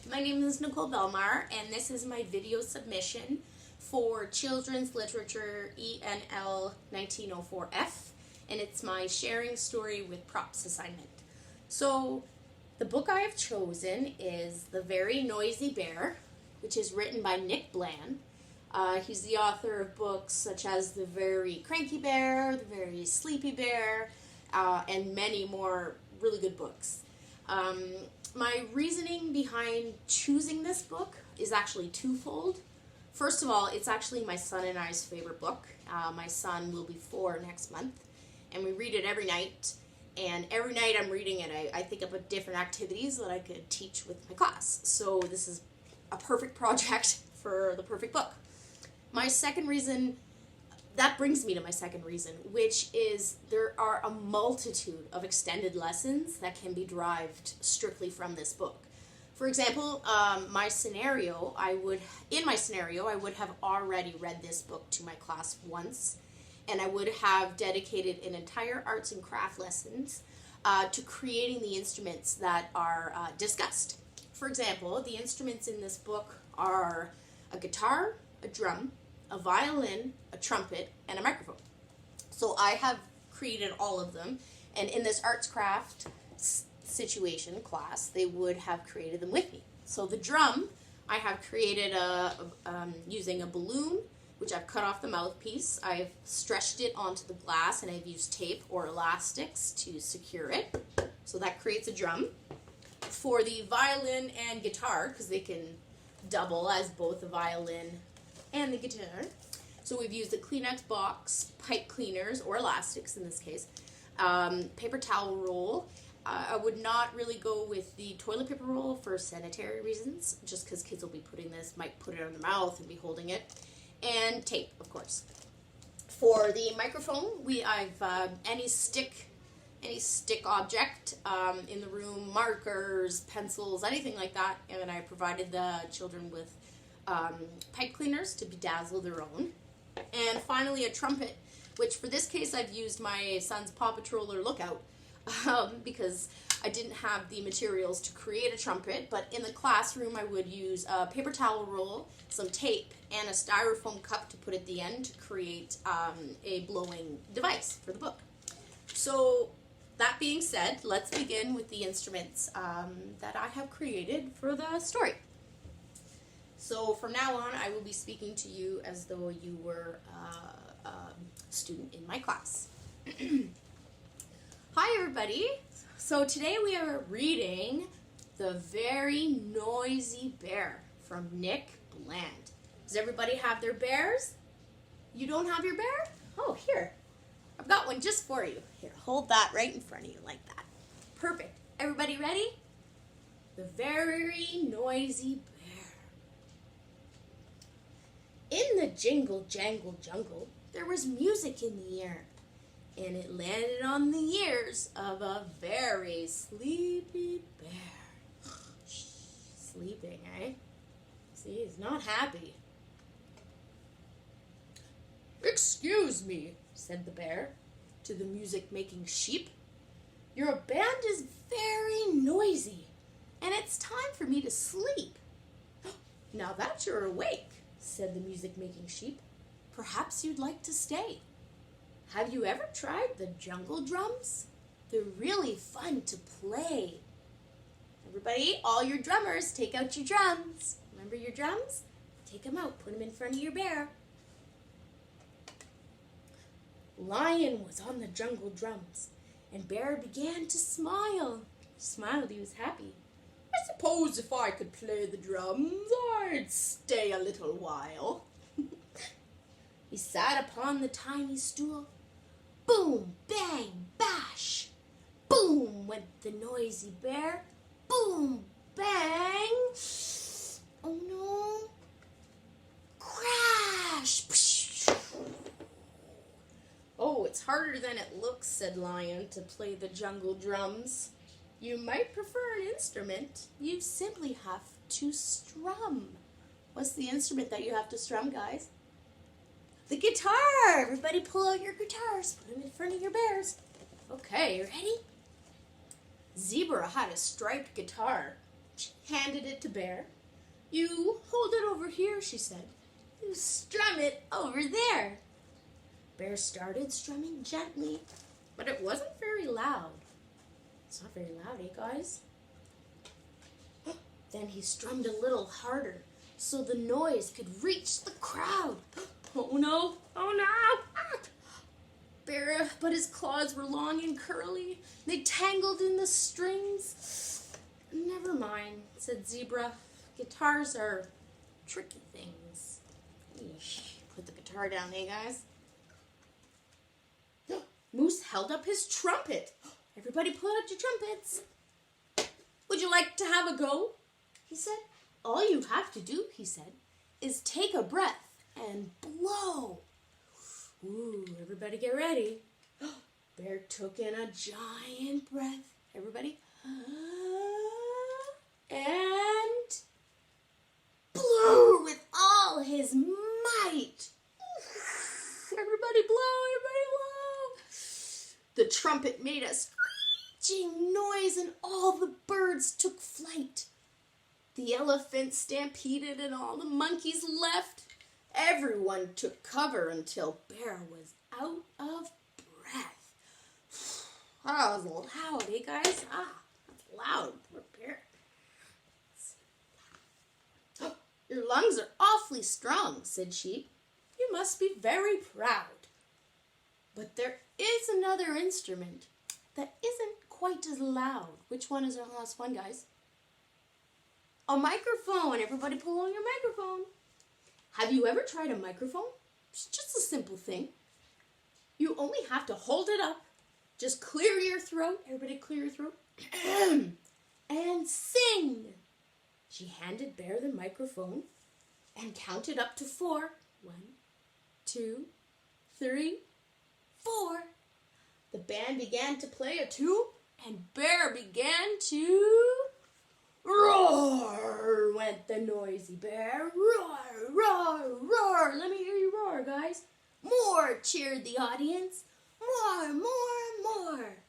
My name is Nicole Bellemare, and this is my video submission for Children's Literature ENL1904F, and it's my sharing story with props assignment. So, the book I have chosen is The Very Noisy Bear, which is written by Nick Bland. He's the author of books such as The Very Cranky Bear, The Very Sleepy Bear, and many more really good books. My reasoning behind choosing this book is actually twofold. First of all, it's actually my son and I's favorite book. My son will be 4 next month, and we read it every night. And every night I'm reading it, I think up with different activities that I could teach with my class. So this is a perfect project for the perfect book. My second reason, that brings me to my second reason, which is there are a multitude of extended lessons that can be derived strictly from this book. For example, in my scenario, I would have already read this book to my class once, and I would have dedicated an entire arts and craft lessons to creating the instruments that are discussed. For example, the instruments in this book are a guitar, a drum, a violin, a trumpet, and a microphone. So I have created all of them, and in this arts craft situation class, they would have created them with me. So the drum, I have created using a balloon, which I've cut off the mouthpiece. I've stretched it onto the glass, and I've used tape or elastics to secure it. So that creates a drum. For the violin and guitar, because they can double as both the violin and the guitar. So we've used the Kleenex box, pipe cleaners, or elastics in this case, paper towel roll. I would not really go with the toilet paper roll for sanitary reasons, just because kids will be might put it on their mouth and be holding it, and tape, of course. For the microphone, I've any stick object in the room, markers, pencils, anything like that, and I provided the children with pipe cleaners to bedazzle their own. And finally a trumpet, which for this case I've used my son's Paw Patroller Lookout because I didn't have the materials to create a trumpet, but in the classroom I would use a paper towel roll, some tape, and a styrofoam cup to put at the end to create a blowing device for the book. So that being said, let's begin with the instruments that I have created for the story. So from now on, I will be speaking to you as though you were a student in my class. Hi, everybody. So today we are reading The Very Noisy Bear from Nick Bland. Does everybody have their bears? You don't have your bear? Oh, here. I've got one just for you. Here, hold that right in front of you like that. Perfect. Everybody ready? The Very Noisy Bear. In the jingle jangle jungle, there was music in the air, and it landed on the ears of a very sleepy bear. Sleeping, eh? See, he's not happy. "Excuse me," said the bear to the music-making sheep. "Your band is very noisy, and it's time for me to sleep." "Now that you're awake," said the music-making sheep, "perhaps you'd like to stay. Have you ever tried the jungle drums? They're really fun to play." Everybody, all your drummers, take out your drums. Remember your drums? Take them out, put them in front of your bear. Lion was on the jungle drums, and Bear began to smile. He smiled, he was happy. "I suppose if I could play the drums, I'd stay a little while." He sat upon the tiny stool. Boom, bang, bash. Boom went the noisy bear. Boom, bang. Oh no. Crash. "Oh, it's harder than it looks," said Lion, "to play the jungle drums. You might prefer an instrument. You simply have to strum." What's the instrument that you have to strum, guys? The guitar! Everybody pull out your guitars. Put them in front of your bears. Okay, you ready? Zebra had a striped guitar. She handed it to Bear. "You hold it over here," she said. "You strum it over there." Bear started strumming gently, but it wasn't very loud. It's not very loud, eh, guys? Then he strummed a little harder so the noise could reach the crowd. Oh no, oh no! Ah! Bear, but his claws were long and curly. They tangled in the strings. "Never mind," said Zebra. "Guitars are tricky things." Eesh. Put the guitar down, hey guys? Moose held up his trumpet. "Everybody pull out your trumpets." "Would you like to have a go?" he said. "All you have to do," he said, "is take a breath and blow." Ooh, everybody get ready. Bear took in a giant breath. Everybody. And blew with all his might. Everybody blow, everybody blow. The trumpet made a screeching noise and all the birds took flight. The elephants stampeded and all the monkeys left. Everyone took cover until Bear was out of breath. That was loud, eh, guys? That's loud. Poor Bear. "Your lungs are awfully strong," said Sheep. "You must be very proud. But there is another instrument that isn't quite as loud." Which one is our last one, guys? A microphone. Everybody pull on your microphone. Have you ever tried a microphone? It's just a simple thing. You only have to hold it up. Just clear your throat. Everybody clear your throat. And sing. She handed Bear the microphone and counted up to 4. 1, 2, 3, 4. The band began to play a tune, and Bear began to roar. Went the noisy bear. Roar, roar, roar. Let me hear you roar, guys. More, cheered the audience. More, more, more.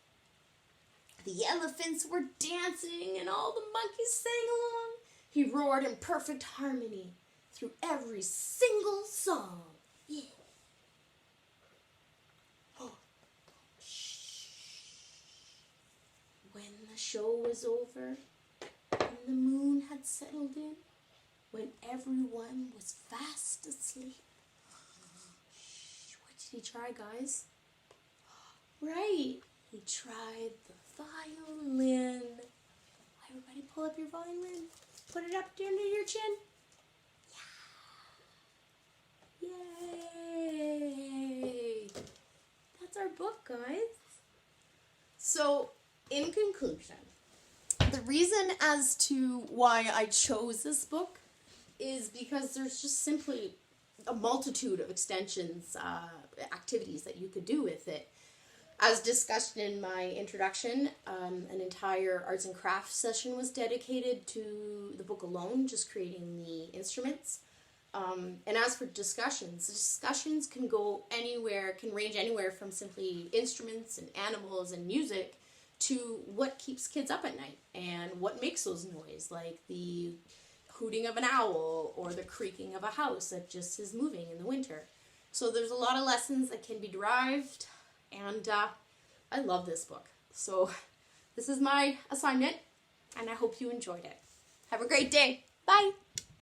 The elephants were dancing and all the monkeys sang along. He roared in perfect harmony through every single song. Yeah. Oh. When the show was over and the moon had settled in, when everyone was fast asleep, what did he try, guys? Right, he tried the violin. Everybody pull up your violin. Put it up under your chin. Yeah. Yay! That's our book, guys. So, in conclusion, the reason as to why I chose this book is because there's just simply a multitude of extensions, activities that you could do with it. As discussed in my introduction, an entire arts and crafts session was dedicated to the book alone, just creating the instruments. And as for discussions can go anywhere, can range anywhere from simply instruments and animals and music to what keeps kids up at night and what makes those noise, like the hooting of an owl or the creaking of a house that just is moving in the winter. So there's a lot of lessons that can be derived. And I love this book. So this is my assignment, and I hope you enjoyed it. Have a great day. Bye.